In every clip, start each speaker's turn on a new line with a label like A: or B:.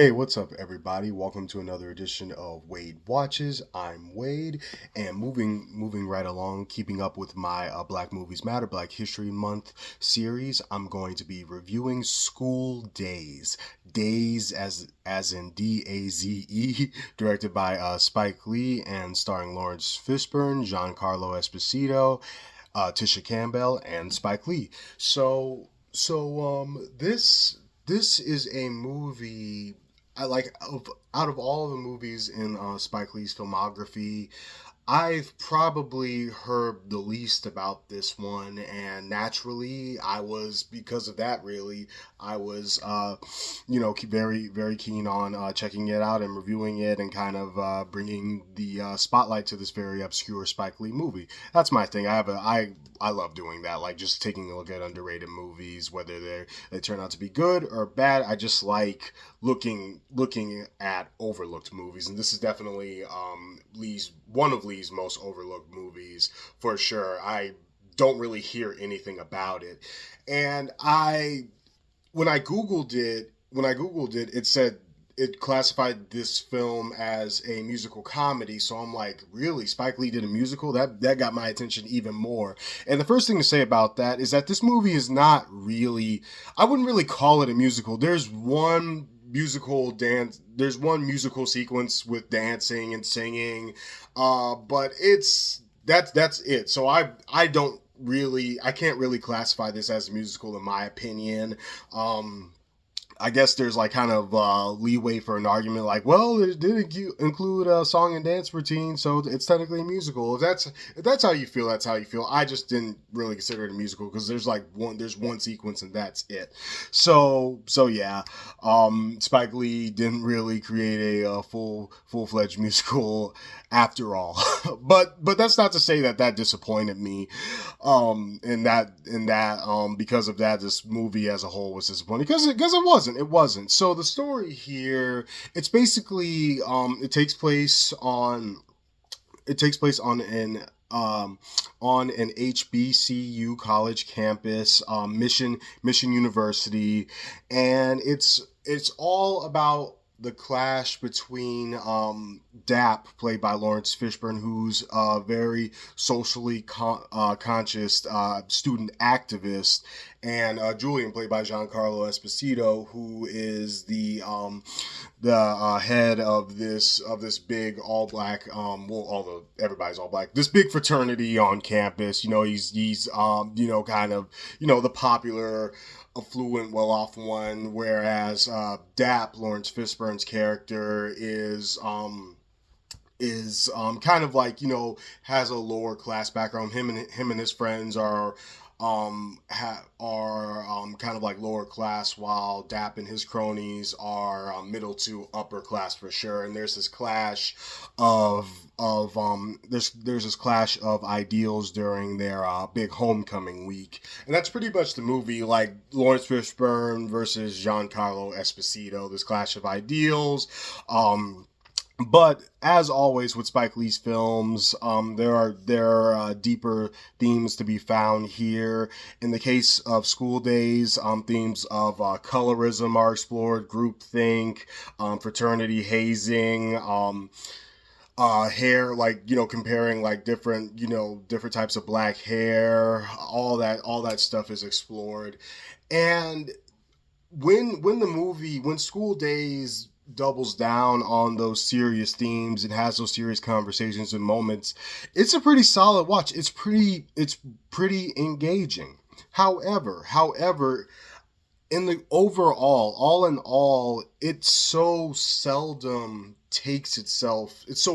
A: Hey, what's up, everybody? Welcome to another edition of Wade Watches. I'm Wade, and moving right along, keeping up with my Black Movies Matter, Black History Month series. I'm going to be reviewing School Daze, Daze as in Daze, directed by Spike Lee and starring Lawrence Fishburne, Giancarlo Esposito, Tisha Campbell, and Spike Lee. This is a movie I like out of all of the movies in Spike Lee's filmography. I've probably heard the least about this one, and naturally, because of that. Really, I was, very keen on checking it out and reviewing it, and kind of bringing the spotlight to this very obscure Spike Lee movie. That's my thing. I love doing that, like just taking a look at underrated movies, whether they turn out to be good or bad. I just like looking at overlooked movies, and this is definitely Lee's one of Lee's most overlooked movies for sure. I don't really hear anything about it, and I when I googled it, it said it classified this film as a musical comedy. So I'm like, really? Spike Lee did a musical? That got my attention even more. And the first thing to say about that is that this movie is not really, I wouldn't really call it a musical. There's one musical sequence with dancing and singing, but that's it. So I can't really classify this as a musical in my opinion. I guess there's like kind of leeway for an argument, like, well, it did include a song and dance routine, so it's technically a musical. If that's how you feel, that's how you feel. I just didn't really consider it a musical because there's one sequence and that's it. So yeah, Spike Lee didn't really create a full fledged musical after all. But that's not to say that disappointed me. Because of that, this movie as a whole was disappointing because it wasn't. So the story here, it's basically it takes place on an HBCU college campus, Mission University, and it's all about the clash between Dap, played by Lawrence Fishburne, who's a very socially conscious student activist, and Julian, played by Giancarlo Esposito, who is the head of this big all black although everybody's all black, this big fraternity on campus. He's kind of the popular affluent, well-off one, whereas Dap, Lawrence Fishburne's character, is kind of like has a lower class background. Him and his friends are kind of like lower class, while Dap and his cronies are middle to upper class for sure. And there's this clash there's this clash of ideals during their big homecoming week, and that's pretty much the movie. Like Lawrence Fishburne versus Giancarlo Esposito, this clash of ideals. But as always with Spike Lee's films, there are deeper themes to be found here. In the case of School Daze, themes of colorism are explored, groupthink, fraternity hazing, hair, like comparing like different types of black hair. All that stuff is explored, and when School Daze doubles down on those serious themes and has those serious conversations and moments, it's a pretty solid watch. It's pretty engaging. However, in the overall, all in all, it so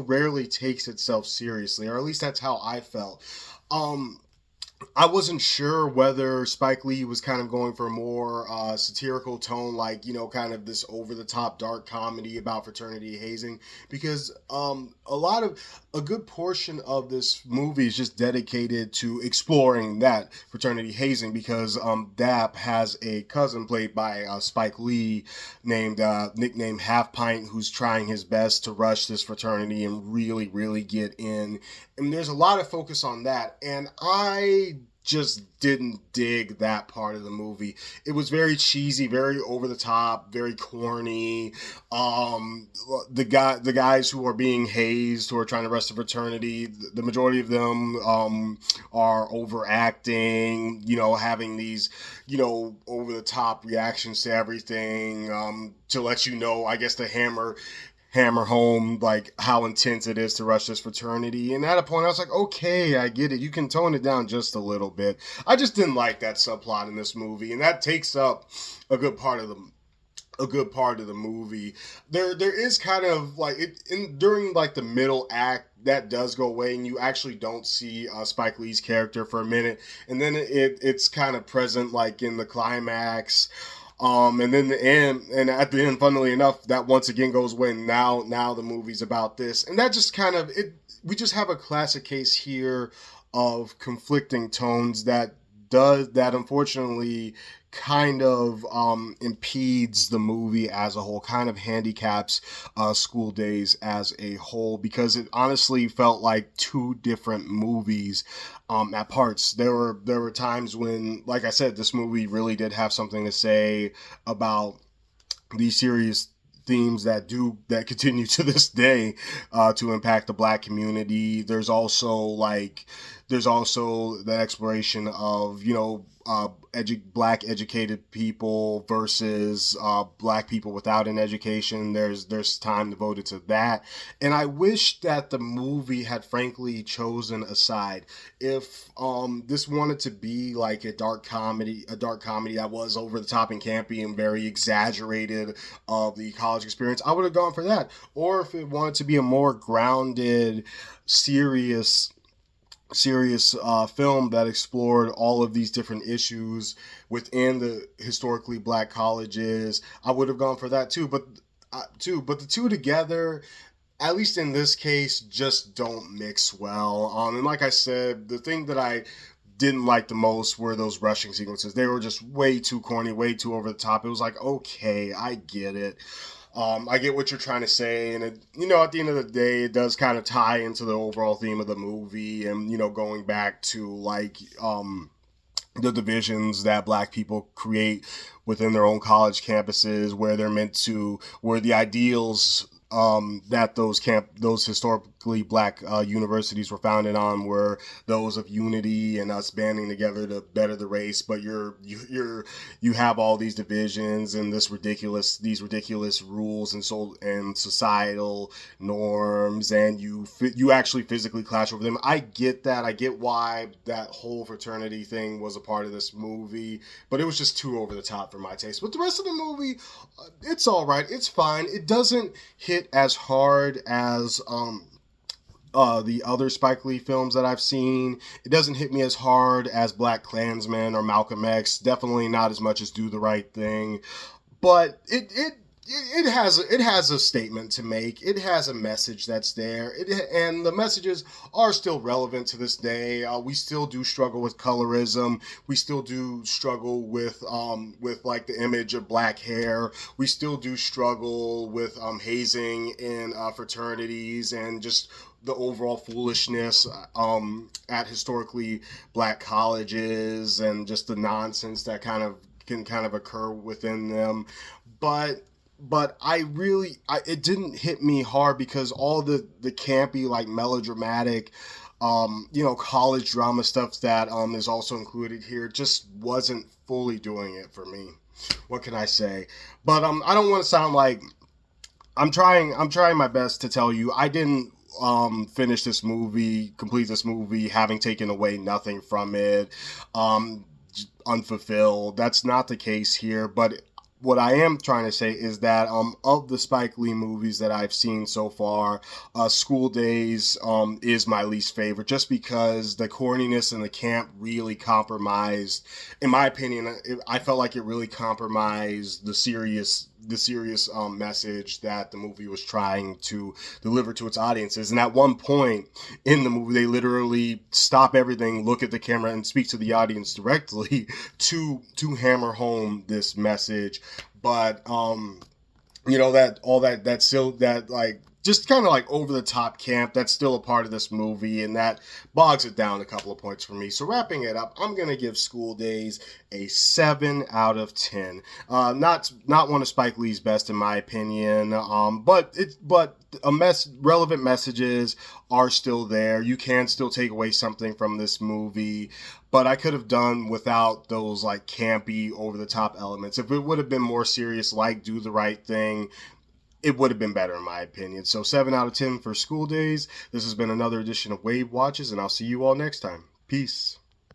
A: rarely takes itself seriously, or at least that's how I felt. Um, I wasn't sure whether Spike Lee was kind of going for a more satirical tone, like kind of this over the top dark comedy about fraternity hazing, because a good portion of this movie is just dedicated to exploring that fraternity hazing, because Dap has a cousin played by Spike Lee named nicknamed Half Pint, who's trying his best to rush this fraternity and really get in, and there's a lot of focus on that, and I just didn't dig that part of the movie. It was very cheesy, very over the top, very corny. The guys who are being hazed, who are trying to arrest the fraternity, the majority of them are overacting. Having these over the top reactions to everything, to let I guess, to hammer home like how intense it is to rush this fraternity. And at a point I was like, okay, I get it, you can tone it down just a little bit. I just didn't like that subplot in this movie, and that takes up a good part of the movie. There is kind of like during like the middle act, that does go away, and you actually don't see Spike Lee's character for a minute, and then it's kind of present like in the climax. And then the end, and at the end, funnily enough, that once again goes away. Now the movie's about this, and that just kind of it. We just have a classic case here of conflicting tones that unfortunately kind of impedes the movie as a whole, kind of handicaps School Daze as a whole, because it honestly felt like two different movies at parts. There were times when, like I said, this movie really did have something to say about these serious themes that continue to this day to impact the Black community. There's also that exploration of Black educated people versus Black people without an education. There's time devoted to that, and I wish that the movie had frankly chosen a side. If this wanted to be like a dark comedy that was over the top and campy and very exaggerated of the college experience, I would have gone for that. Or if it wanted to be a more grounded, serious film that explored all of these different issues within the historically Black colleges, I would have gone for that too. But the two together, at least in this case, just don't mix well. And like I said, the thing that I didn't like the most were those rushing sequences. They were just way too corny, way too over the top. It was like, okay, I get it. I get what you're trying to say, and at the end of the day, it does kind of tie into the overall theme of the movie, and going back to like the divisions that Black people create within their own college campuses, where where the ideals that those historically Black universities were founded on were those of unity and us banding together to better the race. But you have all these divisions and these ridiculous rules and societal norms, and you actually physically clash over them. I get that. I get why that whole fraternity thing was a part of this movie, but it was just too over the top for my taste. But the rest of the movie, it's all right. It's fine. It doesn't hit as hard as the other Spike Lee films that I've seen. It doesn't hit me as hard as Black Klansman or Malcolm X. Definitely not as much as Do the Right Thing. But it has a statement to make. It has a message that's there. And the messages are still relevant to this day. We still do struggle with colorism. We still do struggle with like the image of Black hair. We still do struggle with hazing in fraternities and just the overall foolishness at historically Black colleges and just the nonsense that can occur within them. But it didn't hit me hard because all the campy, like melodramatic, college drama stuff that is also included here just wasn't fully doing it for me. What can I say? But I don't want to sound like I'm trying my best to tell you I didn't complete this movie having taken away nothing from it, unfulfilled. That's not the case here, but what I am trying to say is that of the Spike Lee movies that I've seen so far, School Daze is my least favorite, just because the corniness and the camp really compromised. In my opinion, I felt like it really compromised the serious message that the movie was trying to deliver to its audiences. And at one point in the movie, they literally stop everything, look at the camera, and speak to the audience directly to hammer home this message. But just kind of like over the top camp that's still a part of this movie, and that bogs it down a couple of points for me. So wrapping it up, I'm gonna give School Daze a 7 out of 10. Not one of Spike Lee's best in my opinion, but relevant messages are still there. You can still take away something from this movie, but I could have done without those like campy, over the top elements. If it would have been more serious, like Do the Right Thing, it would have been better in my opinion. So 7 out of 10 for School Daze. This has been another edition of Wave Watches, and I'll see you all next time. Peace.